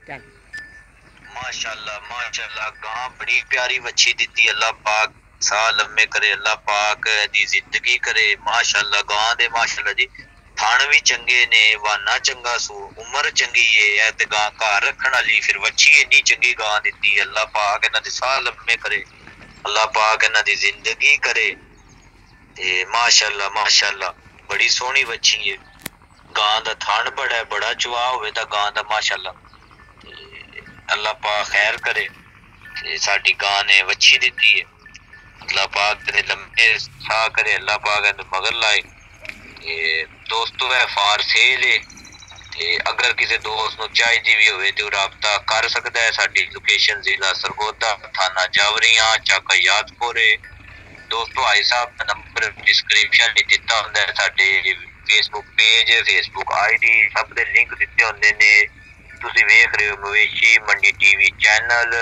चल माशाल्लाह माशाल्लाह, गां बड़ी प्यारी बच्ची दी अल्लाह पाक साह लम्बे करे, अल्लाह पाक दी जिंदगी करे। माशाल्लाह गां दे माशाल्लाह जी थण भी चंगे ने, वाना चंगा सू, उम्र चंगी है ते गां घर रखण वाली, फिर बच्ची इन्नी चंगी गां दी। अल्लाह पाक इन्हां दे साह लम्बे करे, अल्लाह पाक इन्हां दी जिंदगी करे। ते माशाल्लाह माशाल्लाह बड़ी सोहनी बच्ची है। गां दा थण बड़ा चवा होवे तां गां दा माशाल्लाह अल्लाह पाक खैर करे। साडी गां ने बच्ची दी है, अल्लाह पाक दे लम्बे साह करे, अल्लाह पाक मगर लाए। दोस्तों है फार सेल है, ते अगर किसी दोस्त नूं चाहिदी भी होवे ते राबता कर सकदा है। साडी लोकेशन जिला सरगोदा, थाना जावरियां, चाका यादपुर है। दोस्तों आई साहब का नंबर डिस्क्रिप्शन में दिता हुंदा है। साडे फेसबुक पेज, फेसबुक आईडी सब दे लिंक दिते हुंदे ने। तुसीं वेख रहे हो मवेशी मंडी टीवी चैनल।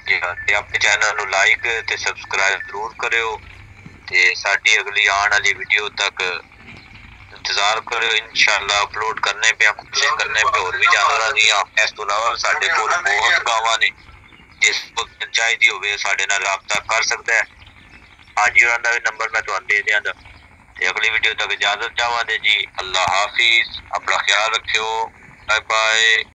ते अपने चैनल नूं लाइक ते सबसक्राइब जरूर करियो, ते साडी अगली आने वाली वीडियो तक इंतजार करो। इंशाअल्लाह अपलोड करने पे कोशिश करने पे और भी जानवर दियां। इस तो अलावा साडे कोल बहुत गावां ने, जिस वक्त चाहिदी होवे साडे नाल राबता कर सकदा है। हाजी होरां दा नंबर मैं तुहानूं दे दियां। ते अगली वीडियो तक इजाजत चाहवां दे जी। अल्लाह हाफिज, अपना ख्याल रखियो, बाय बाय।